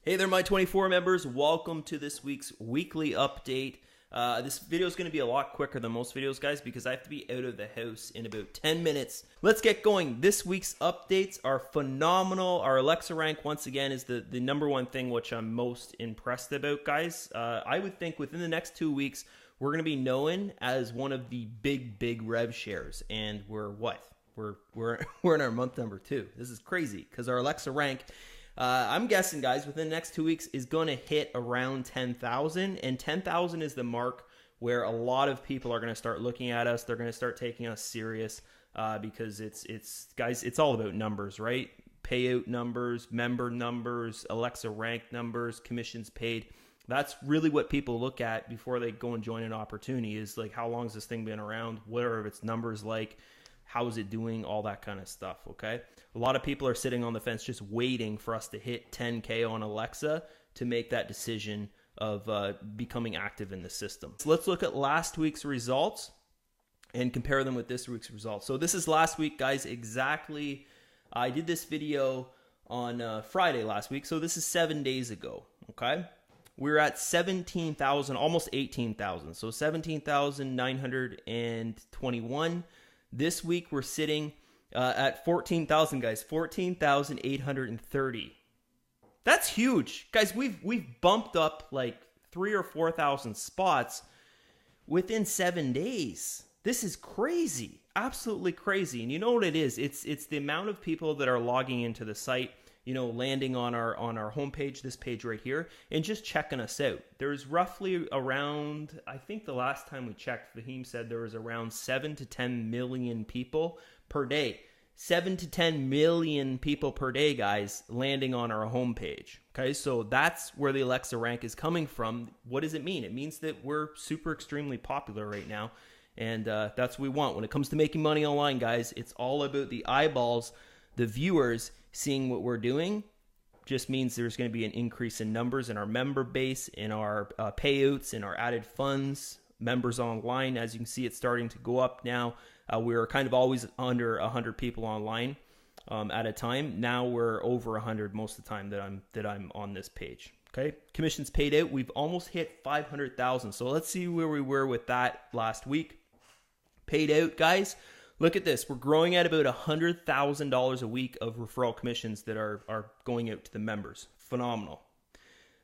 Hey there, my 24 members. Welcome to this week's weekly update. This video is going to be a lot quicker than most videos, guys, because I have to be out of the house in about 10 minutes. Let's get going. This week's updates are phenomenal. Our Alexa rank, once again, is the number one thing which I'm most impressed about, guys. I would think within the next 2 weeks, we're going to be known as one of the big rev shares. And we're what? We're in our month number 2. This is crazy because our Alexa rank, I'm guessing, guys, within the next 2 weeks is going to hit around 10,000, and 10,000 is the mark where a lot of people are going to start looking at us. They're going to start taking us serious because guys, it's all about numbers, right? Payout numbers, member numbers, Alexa rank numbers, commissions paid. That's really what people look at before they go and join an opportunity, is like, how long has this thing been around? What are its numbers like? How is it doing? All that kind of stuff, okay? A lot of people are sitting on the fence just waiting for us to hit 10K on Alexa to make that decision of becoming active in the system. So let's look at last week's results and compare them with this week's results. So this is last week, guys, exactly. I did this video on Friday last week, so this is 7 days ago, okay? We're at 17,000, almost 18,000, so 17,921. This week, we're sitting at 14,000, guys, 14,830. That's huge. Guys, we've bumped up like 3,000 or 4,000 spots within 7 days. This is crazy, absolutely crazy. And you know what it is? It's the amount of people that are logging into the site, you know, landing on our homepage, this page right here, and just checking us out. There's roughly around, I think the last time we checked, Fahim said there was around 7 to 10 million people per day. 7 to 10 million people per day, guys, landing on our homepage. Okay, so that's where the Alexa rank is coming from. What does it mean? It means that we're super extremely popular right now, and that's what we want. When it comes to making money online, guys, it's all about the eyeballs, the viewers seeing what we're doing. Just means there's going to be an increase in numbers in our member base, in our payouts, in our added funds, members online. As you can see, it's starting to go up now. We were kind of always under 100 people online at a time. Now we're over 100 most of the time that I'm on this page. Okay, commissions paid out. We've almost hit 500,000. So let's see where we were with that last week. Paid out, guys. Look at this. We're growing at about $100,000 a week of referral commissions that are going out to the members. Phenomenal.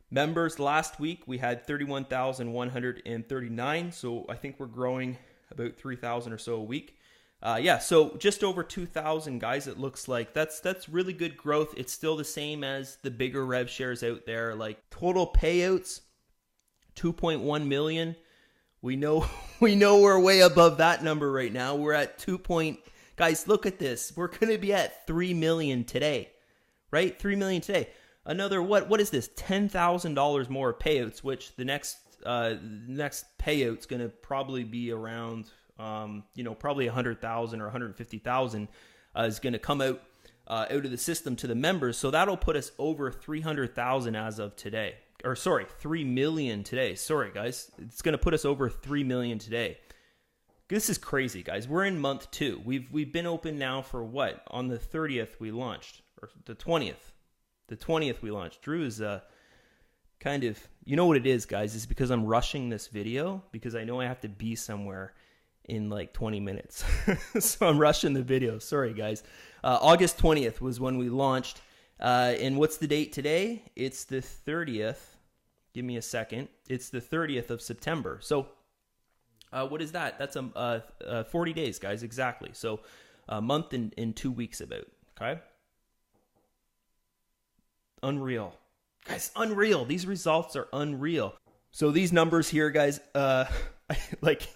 Members last week, we had 31,139. So I think we're growing about 3,000 or so a week. Yeah, so just over 2,000, guys, it looks like. That's really good growth. It's still the same as the bigger rev shares out there. Like total payouts, 2.1 million. We know we're way above that number right now. We're at guys, look at this. We're going to be at 3 million today, right? 3 million today. Another, what is this? $10,000 more payouts, which the next payout's going to probably be around, probably 100,000 or 150,000 is going to come out of the system to the members. So that'll put us over 300,000 as of today. Or sorry, 3 million today. Sorry, guys. It's going to put us over 3 million today. This is crazy, guys. We're in month 2. We've been open now for what? On the 30th we launched, or the 20th. The 20th we launched. Drew is kind of, you know what it is, guys? It's because I'm rushing this video because I know I have to be somewhere in like 20 minutes. So I'm rushing the video. Sorry, guys. August 20th was when we launched. And what's the date today? It's the 30th. Give me a second. It's the 30th of September. So what is that? That's 40 days, guys, exactly. So a month and 2 weeks about, okay? Unreal. Guys, unreal. These results are unreal. So these numbers here, guys, like,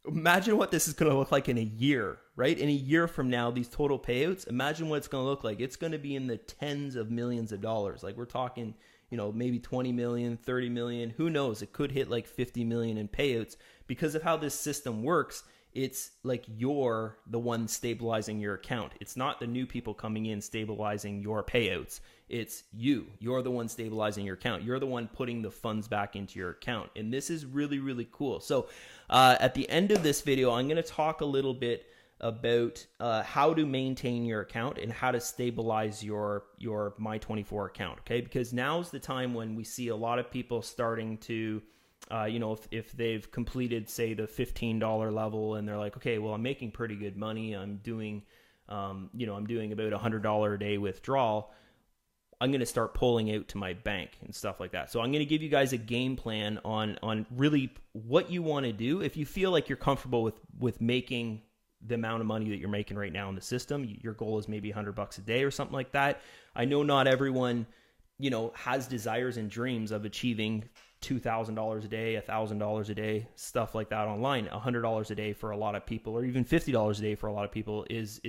imagine what this is going to look like in a year, right? In a year from now, these total payouts, imagine what it's going to look like. It's going to be in the tens of millions of dollars. Like we're talking, maybe 20 million, 30 million, who knows? It could hit like 50 million in payouts because of how this system works. It's like you're the one stabilizing your account. It's not the new people coming in stabilizing your payouts. It's you. You're the one stabilizing your account. You're the one putting the funds back into your account. And this is really, really cool. So at the end of this video, I'm going to talk a little bit about how to maintain your account and how to stabilize your My24 account, okay? Because now's the time when we see a lot of people starting to, if they've completed, say, the $15 level, and they're like, okay, well, I'm making pretty good money. I'm doing, I'm doing about $100 a day withdrawal. I'm going to start pulling out to my bank and stuff like that. So I'm going to give you guys a game plan on really what you want to do. If you feel like you're comfortable with making the amount of money that you're making right now in the system, your goal is maybe $100 a day or something like that. I know not everyone, has desires and dreams of achieving $2,000 a day, $1,000 a day, stuff like that online. $100 a day for a lot of people, or even $50 a day for a lot of people is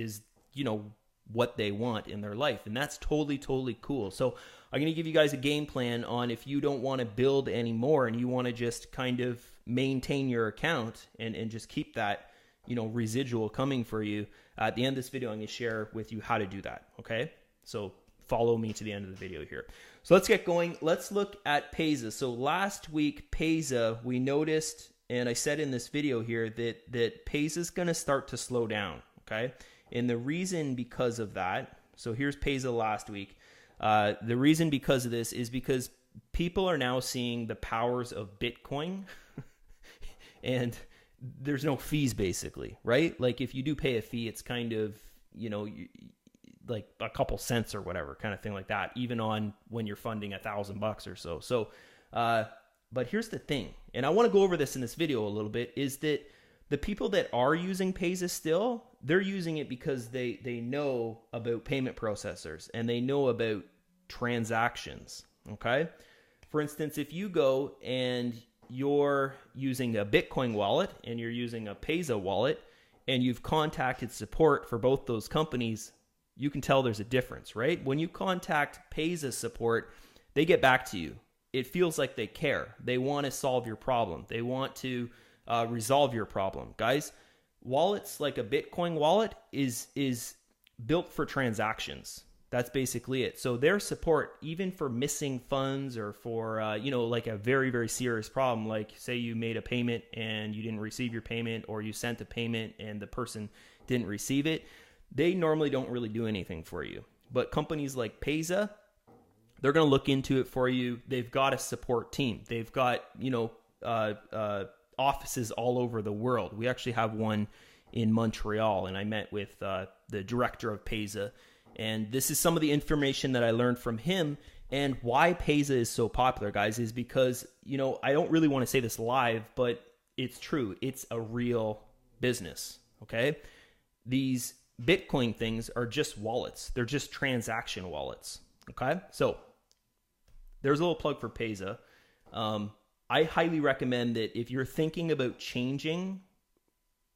what they want in their life. And that's totally cool. So I'm going to give you guys a game plan on if you don't want to build anymore and you want to just kind of maintain your account and just keep that, residual coming for you. At the end of this video, I'm going to share with you how to do that. Okay. So follow me to the end of the video here. So let's get going. Let's look at Payza. So last week, Payza, we noticed, and I said in this video here that Payza is going to start to slow down. Okay. And the reason because of that, so here's Payza last week. The reason because of this is because people are now seeing the powers of Bitcoin and there's no fees basically, right? Like if you do pay a fee, it's kind of, like a couple cents or whatever kind of thing like that, even on when you're funding $1,000 or so. So, but here's the thing, and I want to go over this in this video a little bit, is that the people that are using Payza still, they're using it because they know about payment processors and they know about transactions, okay? For instance, if you go and you're using a Bitcoin wallet and you're using a Payza wallet and you've contacted support for both those companies, you can tell there's a difference, right? When you contact Payza support, they get back to you. It feels like they care. They want to solve your problem. They want to resolve your problem. Guys, wallets like a Bitcoin wallet is built for transactions. That's basically it. So their support, even for missing funds or for, like a very, very serious problem, like say you made a payment and you didn't receive your payment, or you sent a payment and the person didn't receive it, they normally don't really do anything for you. But companies like Payza, they're going to look into it for you. They've got a support team. They've got, offices all over the world. We actually have one in Montreal, and I met with the director of Payza. And this is some of the information that I learned from him. And why Payza is so popular, guys, is because, I don't really want to say this live, but it's true. It's a real business, okay? These Bitcoin things are just wallets. They're just transaction wallets, okay? So there's a little plug for Payza. I highly recommend that if you're thinking about changing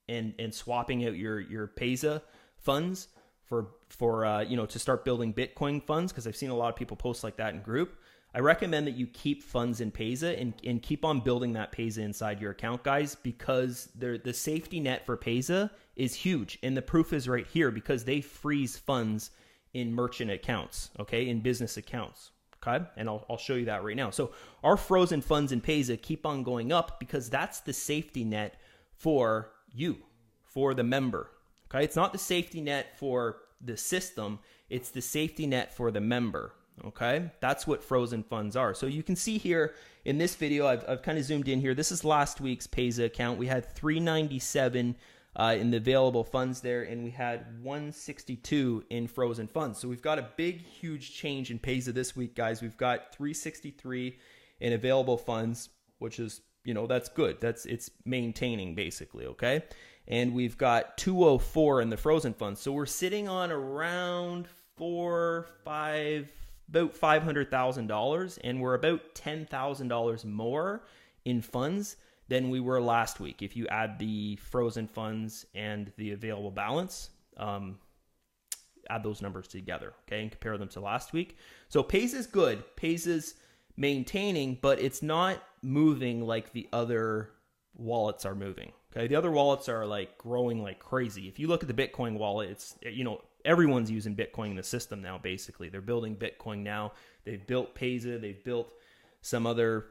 and swapping out your Payza funds for to start building Bitcoin funds, because I've seen a lot of people post like that in group, I recommend that you keep funds in Payza and keep on building that Payza inside your account, guys, because the safety net for Payza is huge. And the proof is right here, because they freeze funds in merchant accounts, okay, in business accounts. Okay, and I'll show you that right now. So our frozen funds in Payza keep on going up because that's the safety net for you, for the member. Okay, it's not the safety net for the system, it's the safety net for the member. Okay, that's what frozen funds are. So you can see here in this video, I've kind of zoomed in here. This is last week's Payza account. We had 397 in the available funds there, and we had 162 in frozen funds. So we've got a big, huge change in Payza this week, guys. We've got 363 in available funds, which is, that's good. It's maintaining basically, okay? And we've got 204 in the frozen funds. So we're sitting on around about $500,000, and we're about $10,000 more in funds than we were last week. If you add the frozen funds and the available balance, add those numbers together, okay, and compare them to last week. So Payza's good. Payza's maintaining, but it's not moving like the other wallets are moving. Okay, the other wallets are like growing like crazy. If you look at the Bitcoin wallet, it's, everyone's using Bitcoin in the system now, basically. They're building Bitcoin now. They've built Payza. They've built some other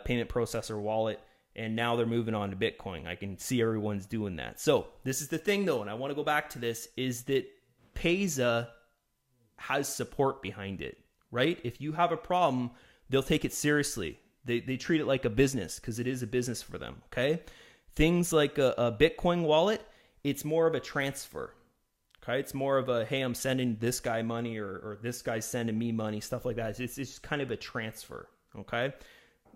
payment processor wallet. And now they're moving on to Bitcoin. I can see everyone's doing that. So this is the thing though, and I want to go back to this, is that Payza has support behind it, right? If you have a problem, they'll take it seriously. They treat it like a business because it is a business for them, okay? Things like a Bitcoin wallet, it's more of a transfer, okay? It's more of a, hey, I'm sending this guy money or this guy's sending me money, stuff like that. It's just kind of a transfer, okay?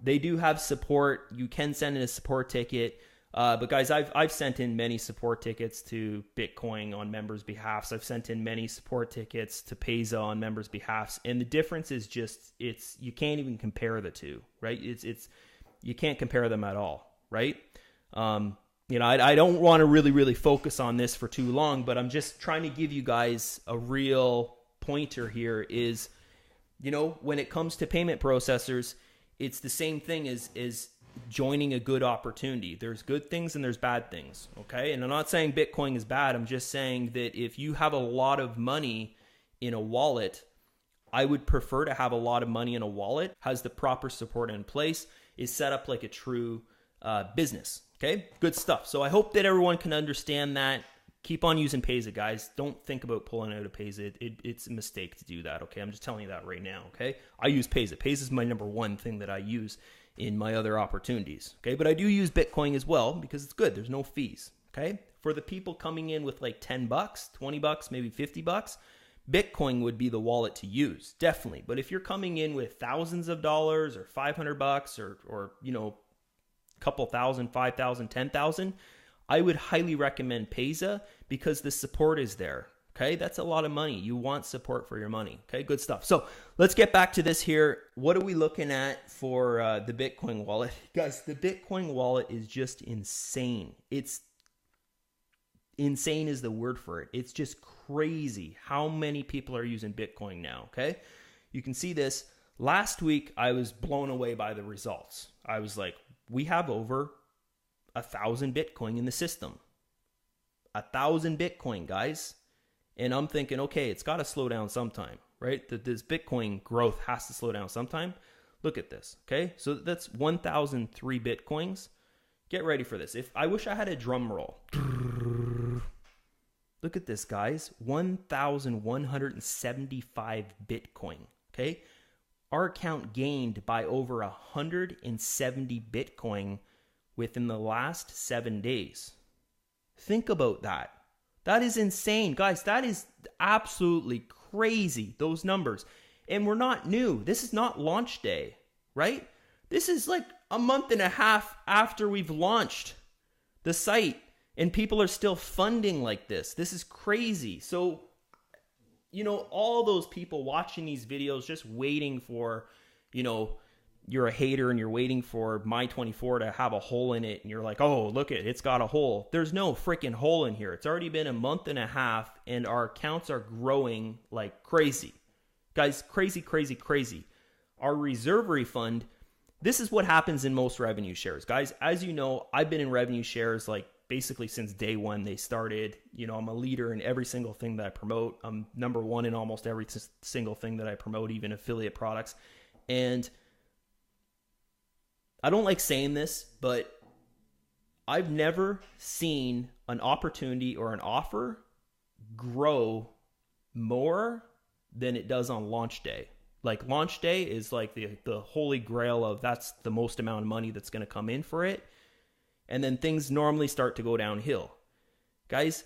They do have support. You can send in a support ticket. But guys, I've sent in many support tickets to Bitcoin on members' behalfs. I've sent in many support tickets to Payza on members' behalfs. And the difference is just, you can't even compare the two, right? You can't compare them at all, right? I don't want to really focus on this for too long, but I'm just trying to give you guys a real pointer here is, when it comes to payment processors, it's the same thing as joining a good opportunity. There's good things and there's bad things, okay? And I'm not saying Bitcoin is bad. I'm just saying that if you have a lot of money in a wallet, I would prefer to have a lot of money in a wallet, has the proper support in place, is set up like a true business, okay? Good stuff. So I hope that everyone can understand that. Keep on using Payza, guys. Don't think about pulling out of Payza. It's a mistake to do that, okay? I'm just telling you that right now, okay? I use Payza. Payza is my number one thing that I use in my other opportunities, okay? But I do use Bitcoin as well because it's good. There's no fees, okay? For the people coming in with like $10, $20, maybe $50, Bitcoin would be the wallet to use, definitely. But if you're coming in with thousands of dollars or $500 or a couple thousand, 5,000, 10,000, I would highly recommend Payza because the support is there. Okay, that's a lot of money. You want support for your money. Okay, good stuff. So let's get back to this here. What are we looking at for the Bitcoin wallet? Guys, the Bitcoin wallet is just insane. It's insane is the word for it. It's just crazy how many people are using Bitcoin now. Okay, you can see this. Last week, I was blown away by the results. I was like, we have over 1,000 Bitcoin in the system. 1,000 Bitcoin, guys. And I'm thinking, okay, it's got to slow down sometime, right? This Bitcoin growth has to slow down sometime. Look at this, okay? So that's 1,003 Bitcoins. Get ready for this. I wish I had a drum roll. Look at this, guys. 1,175 Bitcoin, okay? Our account gained by over 170 Bitcoin within the last 7 days. Think about that. That is insane. Guys, that is absolutely crazy, those numbers. And we're not new. This is not launch day, right? This is like a month and a half after we've launched the site and people are still funding like this. This is crazy. So, all those people watching these videos just waiting for, you're a hater and you're waiting for My24 to have a hole in it and you're like, oh, look it's got a hole. There's no freaking hole in here. It's already been a month and a half and our accounts are growing like crazy. Guys, crazy. Our reserve refund, this is what happens in most revenue shares. Guys, as you know, I've been in revenue shares like basically since day one they started. I'm a leader in every single thing that I promote. I'm number one in almost every single thing that I promote, even affiliate products. And I don't like saying this, but I've never seen an opportunity or an offer grow more than it does on launch day. Like launch day is like the holy grail of that's the most amount of money that's going to come in for it. And then things normally start to go downhill. Guys,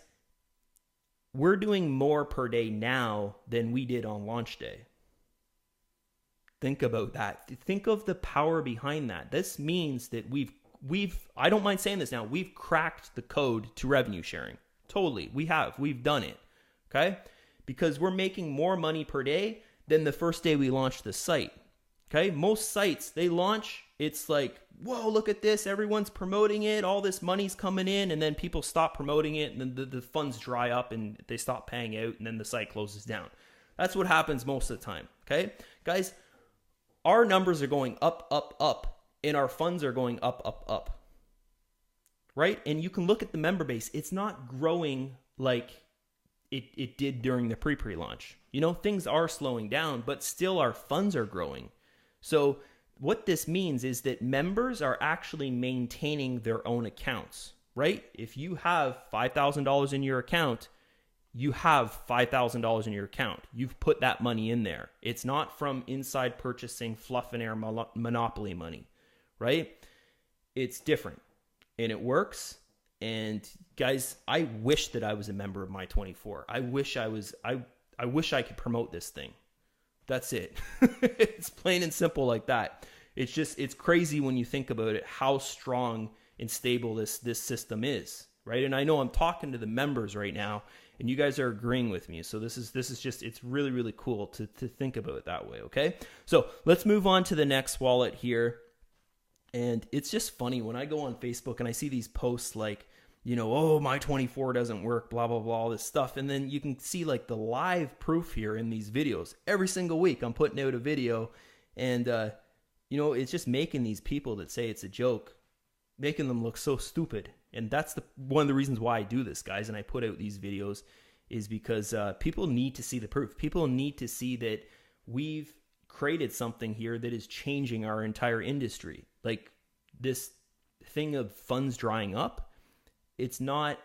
we're doing more per day now than we did on launch day. Think about that. Think of the power behind that. This means that we've I don't mind saying this now, we've cracked the code to revenue sharing. Totally. We've done it. Okay? Because we're making more money per day than the first day we launched the site. Okay? Most sites, they launch, it's like, whoa, look at this. Everyone's promoting it. All this money's coming in. And then people stop promoting it. And then the funds dry up and they stop paying out. And then the site closes down. That's what happens most of the time. Okay? Guys, our numbers are going up, and our funds are going up, right? And you can look at the member base. It's not growing like it did during the pre-launch. Things are slowing down, but still our funds are growing. So what this means is that members are actually maintaining their own accounts, right? If you have $5,000 in your account, you have $5,000 in your account. You've put that money in there. It's not from inside purchasing fluff and air monopoly money, right? It's different and it works. And guys, I wish that I was a member of My24. I wish I could promote this thing. That's it. It's plain and simple like that. It's crazy when you think about it, how strong and stable this system is, right? And I know I'm talking to the members right now, and you guys are agreeing with me. So this is just, it's really, really cool to think about it that way, okay? So let's move on to the next wallet here. And it's just funny when I go on Facebook and I see these posts like, oh, My24 doesn't work, blah, blah, blah, all this stuff. And then you can see like the live proof here in these videos. Every single week I'm putting out a video, and, it's just making these people that say it's a joke, making them look so stupid. And that's one of the reasons why I do this, guys, and I put out these videos, is because people need to see the proof. People need to see that we've created something here that is changing our entire industry. Like this thing of funds drying up, it's not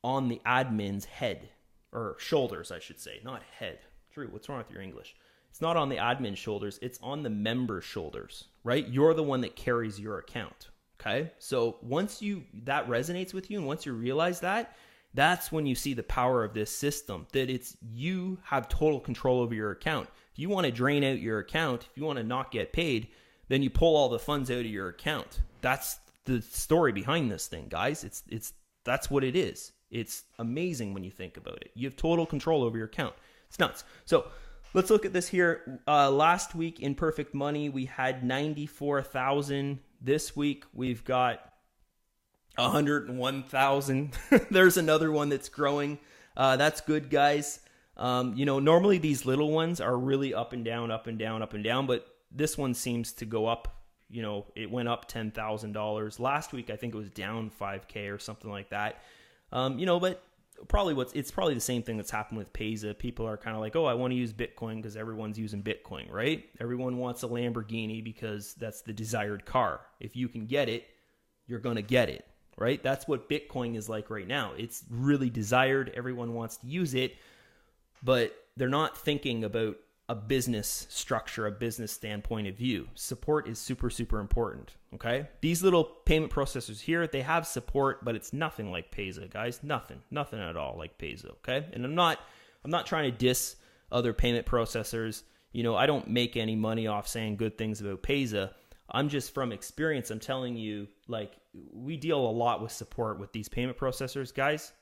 on the admin's head, or shoulders, I should say, not head. Drew, what's wrong with your English? It's not on the admin's shoulders. It's on the member's shoulders, right? You're the one that carries your account. Okay. So once that resonates with you, and once you realize that, that's when you see the power of this system, that you have total control over your account. If you want to drain out your account, if you want to not get paid, then you pull all the funds out of your account. That's the story behind this thing, guys. That's what it is. It's amazing when you think about it. You have total control over your account. It's nuts. So let's look at this here. Last week in Perfect Money, we had 94,000. This week we've got 101,000. There's another one that's growing. That's good, guys. Normally these little ones are really up and down, up and down, up and down, but this one seems to go up. It went up $10,000. Last week I think it was down $5,000 or something like that. But it's probably the same thing that's happened with Payza. People are kind of like, oh, I want to use Bitcoin because everyone's using Bitcoin, right? Everyone wants a Lamborghini because that's the desired car. If you can get it, you're going to get it, right? That's what Bitcoin is like right now. It's really desired. Everyone wants to use it, but they're not thinking about a business structure, a business standpoint of view. Support is super, super important, okay? These little payment processors here, they have support, but it's nothing like Payza, guys. Nothing at all like Payza, okay? And I'm not trying to diss other payment processors. I don't make any money off saying good things about Payza. I'm just, from experience, I'm telling you, like, we deal a lot with support with these payment processors, guys.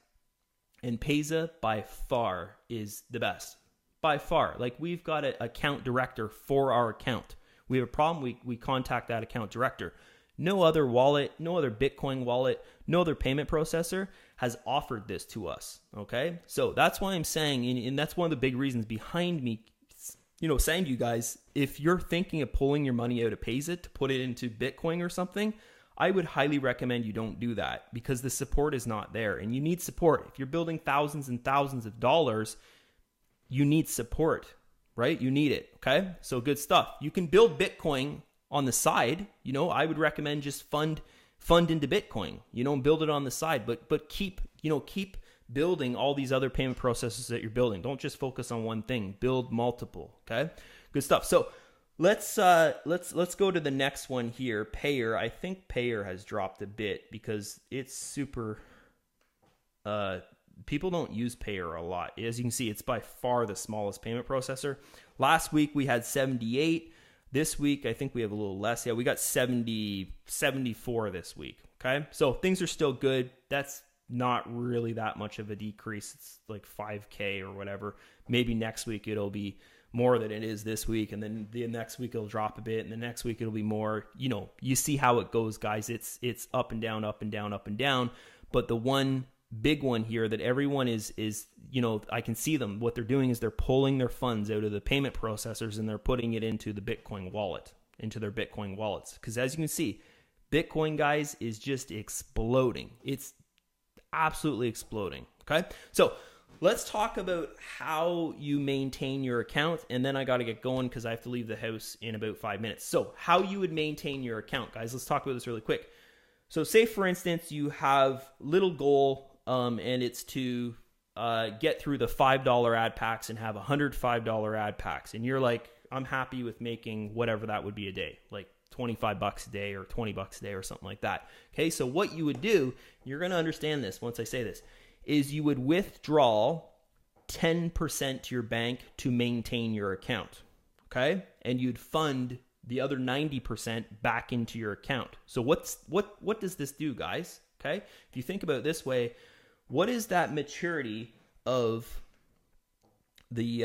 And Payza by far is the best. By far. Like, we've got an account director for our account. We have a problem, we contact that account director. No other wallet, no other Bitcoin wallet, no other payment processor has offered this to us, okay? So that's why I'm saying, and that's one of the big reasons behind me, saying to you guys, if you're thinking of pulling your money out of Payza to put it into Bitcoin or something, I would highly recommend you don't do that, because the support is not there, and you need support. If you're building thousands and thousands of dollars, you need support, right? You need it, okay? So good stuff. You can build Bitcoin on the side. I would recommend just fund into Bitcoin, and build it on the side, but keep building all these other payment processes that you're building. Don't just focus on one thing. Build multiple, okay? Good stuff. So let's go to the next one here, Payer. I think Payer has dropped a bit because it's super people don't use Payer a lot. As you can see, it's by far the smallest payment processor. Last week we had 78. This week I think we have a little less. Yeah, we got 74 this week. Okay, so things are still good. That's not really that much of a decrease. It's like $5,000 or whatever. Maybe next week it'll be more than it is this week, and then the next week it'll drop a bit, and the next week it'll be more. You see how it goes, guys. It's up and down, up and down, up and down. But the one big one here that everyone is I can see them. What they're doing is they're pulling their funds out of the payment processors and they're putting it into the Bitcoin wallet, into their Bitcoin wallets. Because as you can see, Bitcoin, guys, is just exploding. It's absolutely exploding. Okay, so Let's talk about how you maintain your account, and then I got to get going because I have to leave the house in about 5 minutes. So how you would maintain your account, guys, let's talk about this really quick. So say, for instance, you have little goal, and it's to get through the $5 ad packs and have 100 $5 ad packs. And you're like, I'm happy with making whatever that would be a day, like $25 a day or $20 a day or something like that. Okay, so what you would do, you're going to understand this once I say this, is you would withdraw 10% to your bank to maintain your account, okay? And you'd fund the other 90% back into your account. So what does this do, guys? Okay? If you think about it this way, what is that maturity of the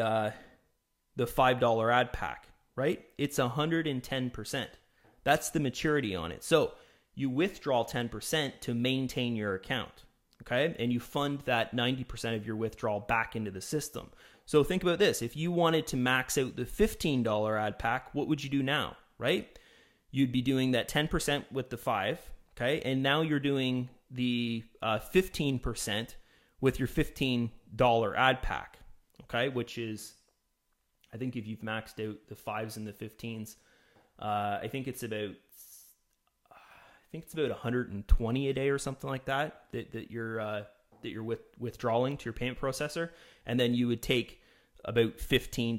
$5 ad pack, right? It's 110%. That's the maturity on it. So you withdraw 10% to maintain your account. Okay, and you fund that 90% of your withdrawal back into the system. So think about this. If you wanted to max out the $15 ad pack, what would you do now, right? You'd be doing that 10% with the 5, okay? And now you're doing the 15% with your $15 ad pack, okay? Which is, I think if you've maxed out the 5s and the 15s, I think it's about 120 a day or something like that you're withdrawing to your payment processor, and then you would take about 12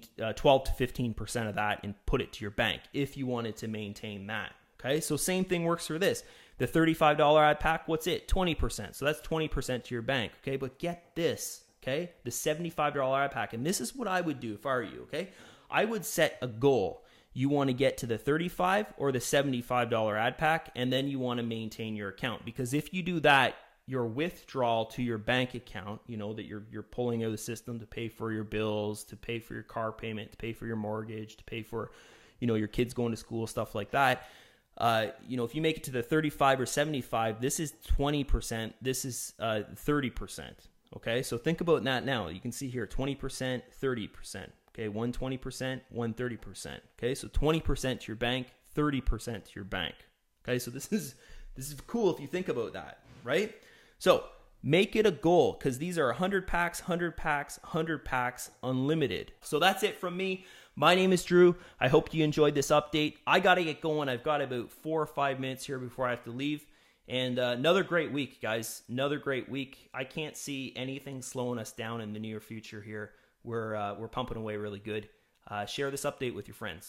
to 15% of that and put it to your bank if you wanted to maintain that. Okay, so same thing works for this. The $35 ad pack, what's it? 20%. So that's 20% to your bank. Okay, but get this. Okay, the $75 ad pack, and this is what I would do if I were you. Okay, I would set a goal. You want to get to the $35 or the $75 ad pack, and then you want to maintain your account. Because if you do that, your withdrawal to your bank account, you know, that you're pulling out of the system to pay for your bills, to pay for your car payment, to pay for your mortgage, to pay for, you know, your kids going to school, stuff like that. You know, if you make it to the 35 or 75, this is 20%, this is 30%. Okay, so think about that now. You can see here 20%, 30%. Okay, 120%, 130%. Okay, so 20% to your bank, 30% to your bank. Okay, so this is cool if you think about that, right? So make it a goal, because these are 100 packs, 100 packs, 100 packs, unlimited. So that's it from me. My name is Drew. I hope you enjoyed this update. I got to get going. I've got about 4 or 5 minutes here before I have to leave. And another great week, guys. Another great week. I can't see anything slowing us down in the near future here. We're pumping away really good. Share this update with your friends.